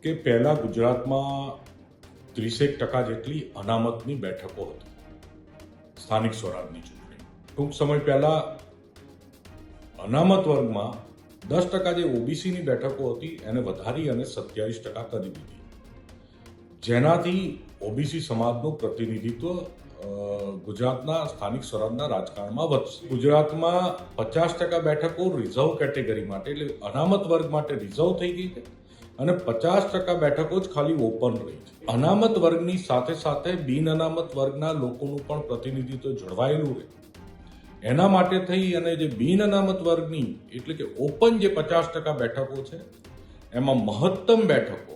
કે પહેલા ગુજરાતમાં 30% જેટલી અનામતની બેઠકો હતી સ્થાનિક સ્વરાજની ચૂંટણી. ટૂંક સમય પહેલા અનામત વર્ગમાં 10% જે ઓબીસીની બેઠકો હતી એને વધારી અને 27% કરી દીધી, જેનાથી ઓબીસી સમાજનું પ્રતિનિધિત્વ ગુજરાતના સ્થાનિક સ્વરાજના રાજકારણમાં વધશે. ગુજરાતમાં 50% બેઠકો રિઝર્વ કેટેગરી માટે એટલે અનામત વર્ગ માટે રિઝર્વ થઈ ગઈ છે અને 50% બેઠકો જ ખાલી ઓપન રહી છે. અનામત વર્ગની સાથે સાથે બિન અનામત વર્ગના લોકોનું પણ પ્રતિનિધિત્વ જળવાયેલું રહે, એના માટે થઈ અને જે બિન અનામત વર્ગની એટલે કે ઓપન જે 50% બેઠકો છે એમાં મહત્તમ બેઠકો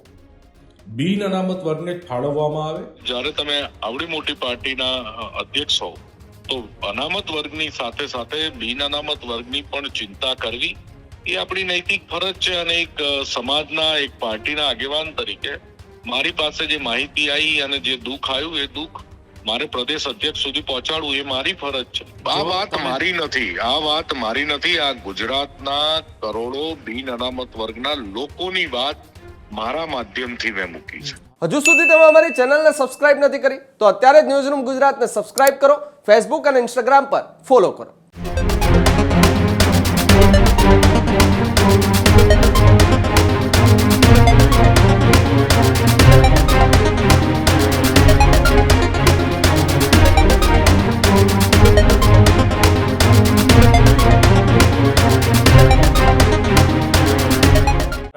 બિન અનામત વર્ગને ફાળવવામાં આવે. જ્યારે તમે આવડી મોટી પાર્ટીના અધ્યક્ષ હો તો અનામત વર્ગની સાથે સાથે બિન અનામત વર્ગની પણ ચિંતા કરવી એ આપણી નૈતિક ફરજ છે. અને એક સમાજના એક પાર્ટીના આગેવાન તરીકે મારી પાસે જે માહિતી આવી અને જે દુઃખ આવ્યું એ દુઃખ મારે પ્રદેશ અધ્યક્ષ સુધી પહોંચાડવું એ મારી ફરજ છે. આ વાત મારી નથી, આ ગુજરાતના કરોડો બિન અનામત વર્ગના લોકોની વાત મારા માધ્યમથી મેં મૂકી છે. હજુ સુધી તમે અમારી ચેનલને સબસ્ક્રાઇબ નથી કરી તો અત્યારે જ ન્યૂઝરૂમ ગુજરાતને સબસ્ક્રાઇબ કરો, ફેસબુક અને ઇન્સ્ટાગ્રામ પર ફોલો કરો.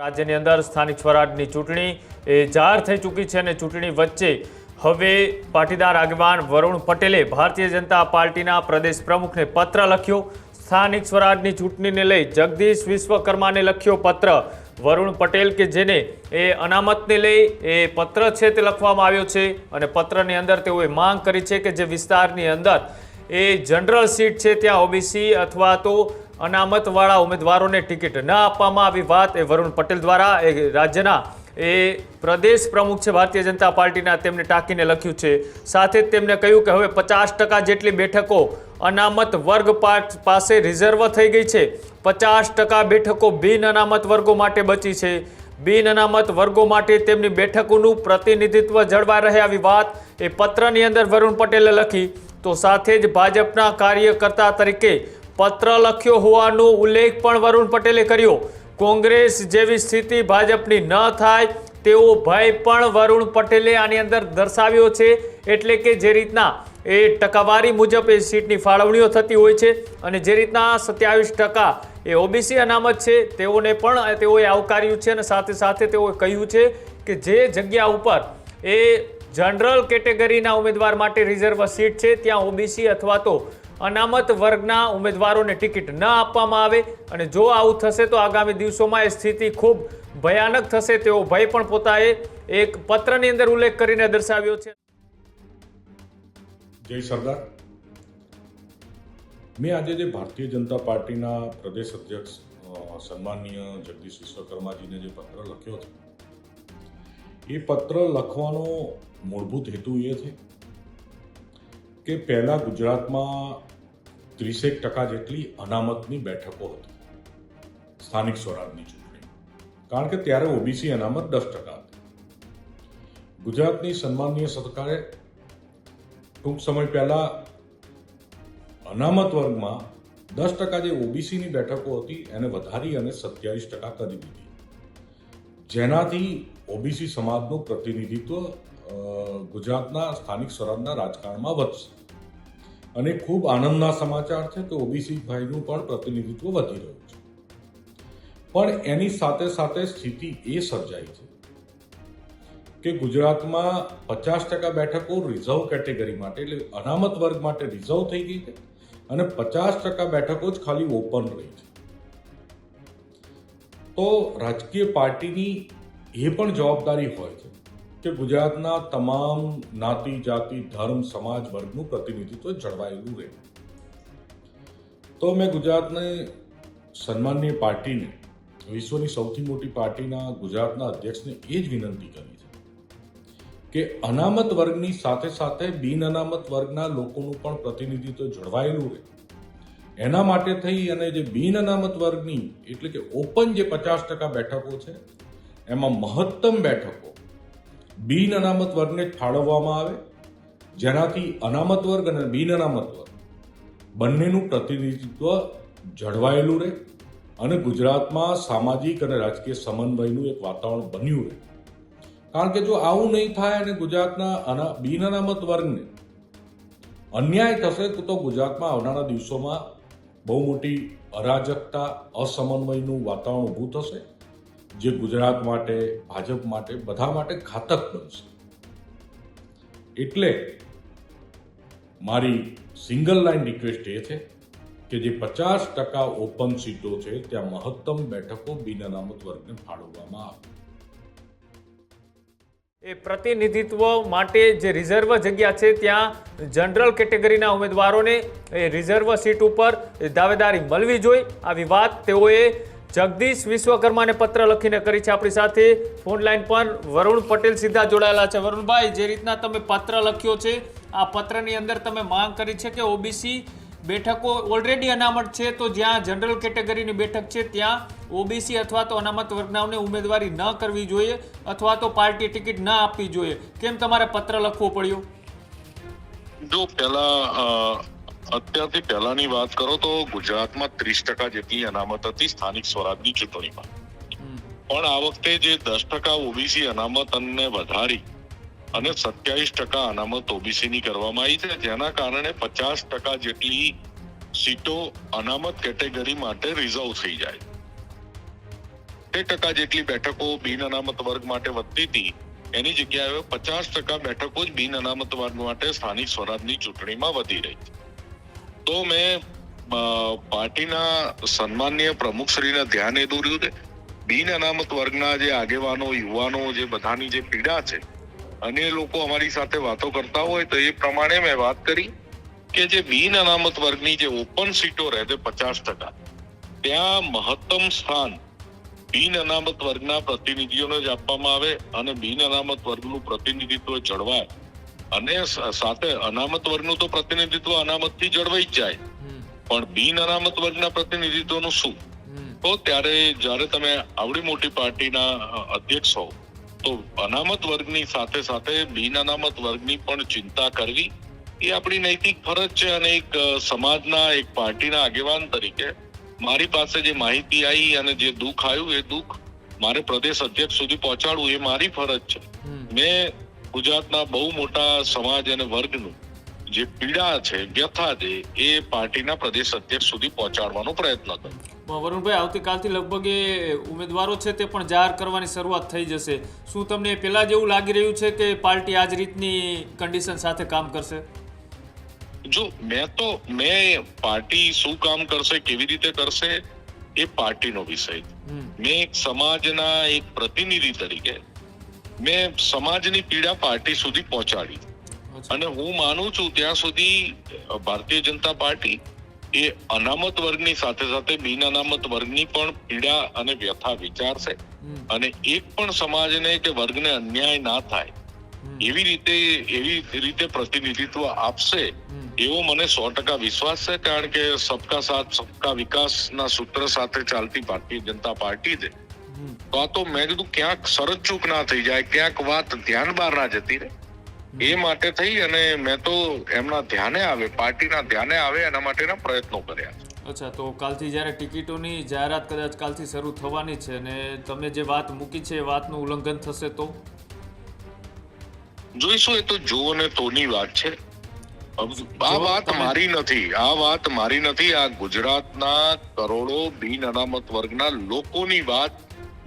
રાજ્યની અંદર સ્થાનિક સ્વરાજની ચૂંટણી જાહેર થઈ ચૂકી છે અને ચૂંટણી વચ્ચે હવે પાટીદાર આગેવાન વરુણ પટેલે ભારતીય જનતા પાર્ટીના પ્રદેશ પ્રમુખને પત્ર લખ્યો. સ્થાનિક સ્વરાજની ચૂંટણીને લઈ જગદીશ વિશ્વકર્માને લખ્યો પત્ર. વરુણ પટેલ કે જેને એ અનામતને લઈ એ પત્ર છે તે લખવામાં આવ્યો છે અને પત્રની અંદર તેઓએ માંગ કરી છે કે જે વિસ્તારની અંદર એ જનરલ સીટ છે ત્યાં ઓબીસી અથવા તો અનામતવાળા ઉમેદવારોને ટિકિટ ન આપવામાં આવી વાત એ વરુણ પટેલ દ્વારા એ રાજ્યના એ પ્રદેશ પ્રમુખ છે ભારતીય જનતા પાર્ટીના તેમને ટાંકીને લખ્યું છે. સાથે જ તેમને કહ્યું કે હવે 50% જેટલી બેઠકો અનામત વર્ગ પાસે રિઝર્વ થઈ ગઈ છે. 50% બેઠકો બિન અનામત વર્ગો માટે બચી છે. બિન અનામત વર્ગો માટે તેમની બેઠકોનું પ્રતિનિધિત્વ જળવાઈ રહે આવી વાત એ પત્રની અંદર વરુણ પટેલે લખી. તો સાથે જ ભાજપના કાર્યકર્તા તરીકે પત્ર લખ્યો હોવાનો ઉલ્લેખ પણ વરુણ પટેલે કર્યો. કોંગ્રેસ જેવી સ્થિતિ ભાજપની ન થાય તેવો ભય પણ વરુણ પટેલે આની અંદર દર્શાવ્યો છે. એટલે કે જે રીતના એ ટકાવારી મુજબ એ સીટની ફાળવણીઓ થતી હોય છે અને જે રીતના 27% એ ઓબીસી અનામત છે તેઓને પણ તેઓએ આવકાર્યું છે અને સાથે સાથે તેઓએ કહ્યું છે કે જે જગ્યા ઉપર એ જનરલ કેટેગરીના ઉમેદવાર માટે રિઝર્વ સીટ છે ત્યાં ઓબીસી અથવા તો અનામત વર્ગના ઉમેદવારોને ટિકિટ ન આપવામાં આવે અને જો આવું થશે તો આગામી દિવસોમાં એ સ્થિતિ ખૂબ ભયાનક થશે તેવો ભય પણ પોતાએ એક પત્રની અંદર ઉલ્લેખ કરીને દર્શાવ્યો છે. જય સરદાર. મેં આજે જે ભારતીય જનતા પાર્ટીના પ્રદેશ અધ્યક્ષ સન્માનીય જગદીશ વિશ્વકર્માજીને જે પત્ર લખ્યો છે એ પત્ર લખવાનો મૂળભૂત હેતુ એ છે કે પહેલા ગુજરાતમાં 30% જેટલી અનામતની બેઠકો હતી સ્થાનિક સ્વરાજની ચૂંટણી, કારણ કે ત્યારે ઓબીસી અનામત 10% હતી. ગુજરાતની સન્માનીય સરકારે ટૂંક સમય પહેલા અનામત વર્ગમાં 10% જે ઓબીસીની બેઠકો હતી એને વધારી અને 27% કરી દીધી, જેનાથી ઓબીસી સમાજનું પ્રતિનિધિત્વ ગુજરાતના સ્થાનિક સ્વરાજના રાજકારણમાં વધશે. અને ખૂબ આનંદના સમાચાર છે કે ઓબીસી ભાઈનું પણ પ્રતિનિધિત્વ વધી રહ્યું છે. પણ એની સાથે સાથે સ્થિતિ એ સર્જાઈ છે કે ગુજરાતમાં 50% બેઠકો રિઝર્વ કેટેગરી માટે એટલે અનામત વર્ગ માટે રિઝર્વ થઈ ગઈ છે અને 50% બેઠકો જ ખાલી ઓપન રહી છે. તો રાજકીય પાર્ટીની એ પણ જવાબદારી હોય છે કે ગુજરાતના તમામ જ્ઞાતિ, જાતિ, ધર્મ, સમાજ, વર્ગનું પ્રતિનિધિત્વ જળવાયેલું રહે. તો મેં ગુજરાતની સન્માનીય પાર્ટીને, વિશ્વની સૌથી મોટી પાર્ટીના ગુજરાતના અધ્યક્ષને એ જ વિનંતી કરી છે કે અનામત વર્ગની સાથે સાથે બિન અનામત વર્ગના લોકોનું પણ પ્રતિનિધિત્વ જળવાયેલું રહે, એના માટે થઈ અને જે બિન અનામત વર્ગની એટલે કે ઓપન જે 50% બેઠકો છે એમાં મહત્તમ બેઠકો બિન અનામત વર્ગને જ ફાળવવામાં આવે, જેનાથી અનામત વર્ગ અને બિન અનામત વર્ગ બંનેનું પ્રતિનિધિત્વ જળવાયેલું રહે અને ગુજરાતમાં સામાજિક અને રાજકીય સમન્વયનું એક વાતાવરણ બન્યું રહે. કારણ કે જો આવું નહીં થાય અને ગુજરાતના બિન અનામત વર્ગને અન્યાય થશે તો ગુજરાતમાં આવનારા દિવસોમાં બહુ મોટી અરાજકતા, અસમન્વયનું વાતાવરણ ઊભું થશે, જે ગુજરાત માટે, ભાજપ માટે, બધા માટે ઘાતક બનશે. એટલે મારી સિંગલ લાઈન રિક્વેસ્ટ એ છે કે જે 50% ઓપન સીટો છે ત્યાં મહત્તમ બેઠકો બિન અનામત વર્ગને ફાળવવામાં આવે. એ પ્રતિનિધિત્વ માટે જે રિઝર્વ જગ્યા છે ત્યાં જનરલ કેટેગરીના ઉમેદવારોને એ રિઝર્વ સીટ ઉપર દાવેદારી મળવી જોઈએ. આવી વાત તેઓએ જગદીશ વિશ્વકર્માને પત્ર લખીને કરી છે. આપણી સાથે ફોન લાઈન પર વરુણ પટેલ સીધા જોડાયેલા છે. વરુણભાઈ, જે રીતના તમે પત્ર લખ્યો છે, આ પત્રની અંદર તમે માંગ કરી છે કે ઓબીસી બેઠકો ઓલરેડી અનામત છે, તો જ્યાં જનરલ કેટેગરીની બેઠક છે ત્યાં ઓબીસી અથવા તો અનામત વર્ગનાઓને ઉમેદવારી ન કરવી જોઈએ અથવા તો પાર્ટી ટિકિટ ન આપવી જોઈએ. કેમ તમારે પત્ર લખવો પડ્યો? જો અત્યારથી પહેલાની વાત કરો તો ગુજરાતમાં 30% જેટલી અનામત હતી સ્થાનિક સ્વરાજની ચૂંટણીમાં. પણ આ વખતે જે 10% ઓબીસી અનામતને વધારી અને 27% અનામત ઓબીસી ની કરવામાં આવી છે, જેના કારણે 50% જેટલી સીટો અનામત કેટેગરી માટે રિઝર્વ થઈ જાય. 2% જેટલી બેઠકો બિન અનામત વર્ગ માટે વધતી હતી, એની જગ્યાએ 50% બેઠકો જ બિન અનામત વર્ગ માટે સ્થાનિક સ્વરાજની ચૂંટણીમાં વધી રહી છે. તો મેં પાર્ટીના સન્માનીય પ્રમુખશ્રીને ધ્યાન એ દોર્યું છે, બિન અનામત વર્ગના જે આગેવાનો, યુવાનો, જે બધાની જે પીડા છે અને એ લોકો અમારી સાથે વાતો કરતા હોય તો એ પ્રમાણે મેં વાત કરી કે જે બિન અનામત વર્ગની જે ઓપન સીટો રહે છે 50%, ત્યાં મહત્તમ સ્થાન બિન અનામત વર્ગના પ્રતિનિધિઓને જ આપવામાં આવે અને બિન અનામત વર્ગનું પ્રતિનિધિત્વ જળવાય અને સાથે અનામત વર્ગનું તો પ્રતિનિધિત્વ અનામતથી જળવાઈ જ જાય, પણ બિન અનામત વર્ગના પ્રતિનિધિત્વનું શું? તો જ્યારે તમે આવડી મોટી પાર્ટીના અધ્યક્ષ હો તો અનામત વર્ગની સાથે સાથે બિન અનામત વર્ગની પણ ચિંતા કરવી એ આપણી નૈતિક ફરજ છે. અને એક સમાજના, એક પાર્ટીના આગેવાન તરીકે મારી પાસે જે માહિતી આવી અને જે દુઃખ આવ્યું એ દુઃખ મારે પ્રદેશ અધ્યક્ષ સુધી પહોંચાડવું એ મારી ફરજ છે. મેં ગુજરાતના બહુ મોટા સમાજ અને વર્ગનું જે પીડા છે, વ્યથા છે, એ પાર્ટીના પ્રદેશ અધ્યક્ષ સુધી પહોંચાડવાનો પ્રયત્ન કર્યો. વરુણભાઈ, આવતીકાલથી લગભગ એ ઉમેદવારો છે તે પણ જાહેર કરવાની શરૂઆત થઈ જશે. શું તમને પહેલા જેવું લાગી રહ્યું છે કે પાર્ટી આ જ રીતની કન્ડિશન સાથે કામ કરશે? જો મેં પાર્ટી શું કામ કરશે, કેવી રીતે કરશે એ પાર્ટીનો વિષય. મેં એક સમાજના એક પ્રતિનિધિ તરીકે મેં સમાજની પીડા પાર્ટી સુધી પહોંચાડી અને હું માનું છું ત્યાં સુધી ભારતીય જનતા પાર્ટી એ અનામત વર્ગની સાથે સાથે બિન અનામત વર્ગની પણ પીડા અને વ્યથા વિચારશે અને એક પણ સમાજને કે વર્ગને અન્યાય ના થાય એવી રીતે પ્રતિનિધિત્વ આપશે એવો મને 100% વિશ્વાસ છે. કારણ કે સબકા સાથ સબકા વિકાસના સૂત્ર સાથે ચાલતી ભારતીય જનતા પાર્ટી છે. તો આ તો મેં કીધું ક્યાંક સરચૂક ના થઈ જાય, ક્યાંક વાત ધ્યાન બહાર ના જતી રહે, એ માટે થઈ અને મેં તો એમના ધ્યાને આવે, પાર્ટીના ધ્યાને આવે એના માટેના પ્રયત્નો કર્યા. અચ્છા, તો કાલથી જ્યારે ટિકિટોની જાહેરાત કદાચ કાલથી શરૂ થવાની છે અને તમે જે વાત મૂકી છે એ વાતનું ઉલ્લંઘન થશે તો જોઈશું. એ તો જો ને તોની વાત છે. આ વાત મારી નથી, આ ગુજરાતના કરોડો બિન અનામત વર્ગના લોકોની વાત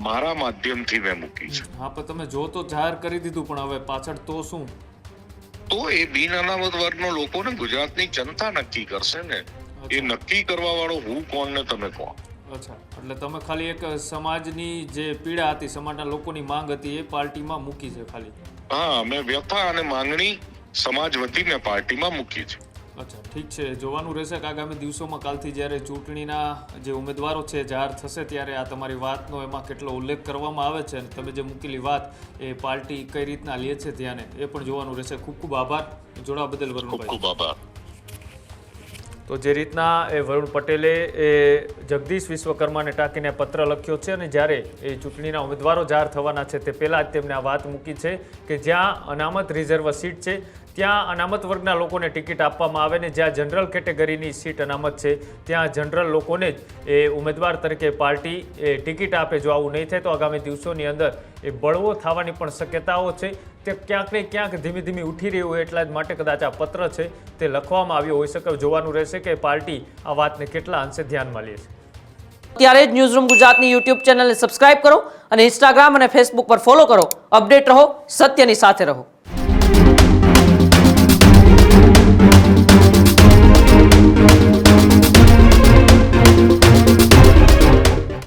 મારા માધ્યમથી મેં મૂકી છે. હા, પણ તમે જો તો જાહેર કરી દીધું, પણ હવે પાછળ તો શું? તો એ બિન અનામત વર્ગના લોકોને ગુજરાતની જનતા નક્કી કરશે ને. એ નક્કી કરવા વાળો હું કોણ ને તમે કોણ? અચ્છા, એટલે તમે ખાલી એક સમાજની જે પીડા હતી, સમાજના લોકોની માંગ હતી એ પાર્ટીમાં મૂકી છે ખાલી? હા, મેં વ્યથા અને માંગણી સમાજ વતીને પાર્ટીમાં મૂકી છે. અચ્છા, ઠીક છે. જોવાનું રહેશે કે આગામી દિવસોમાં કાલથી જ્યારે ચૂંટણીના જે ઉમેદવારો છે જાહેર થશે ત્યારે આ તમારી વાતનો એમાં કેટલો ઉલ્લેખ કરવામાં આવે છે અને તમે જે મૂકેલી વાત એ પાર્ટી કઈ રીતના લે છે ધ્યાને, એ પણ જોવાનું રહેશે. ખૂબ ખૂબ આભાર જોડાવા બદલ વરુણભાઈ. ખૂબ ખૂબ આભાર. તો જે રીતના એ વરુણ પટેલે એ જગદીશ વિશ્વકર્માને ટાંકીને પત્ર લખ્યો છે અને જ્યારે એ ચૂંટણીના ઉમેદવારો જાહેર થવાના છે તે પહેલાં જ તેમને આ વાત મૂકી છે કે જ્યાં અનામત રિઝર્વ સીટ છે ત્યાં અનામત વર્ગના લોકોને ટિકિટ આપવામાં આવે ને જ્યાં જનરલ કેટેગરીની સીટ અનામત છે ત્યાં જનરલ લોકોને જ એ ઉમેદવાર તરીકે પાર્ટી એ ટિકિટ આપે. જો આવું નહીં થાય તો આગામી દિવસોની અંદર એ બળવો થવાની પણ શક્યતાઓ છે. તે ક્યાંક ને ક્યાંક ધીમે ધીમે ઉઠી રહ્યું હોય એટલા જ માટે કદાચ આ પત્ર છે તે લખવામાં આવ્યો હોઈ શકે. જોવાનું રહેશે કે પાર્ટી આ વાતને કેટલા અંશે ધ્યાનમાં લે છે. ત્યારે જ ન્યૂઝરૂમ ગુજરાતની યુટ્યુબ ચેનલને સબસ્ક્રાઇબ કરો અને ઇન્સ્ટાગ્રામ અને ફેસબુક પર ફોલો કરો. અપડેટ રહો, સત્યની સાથે રહો.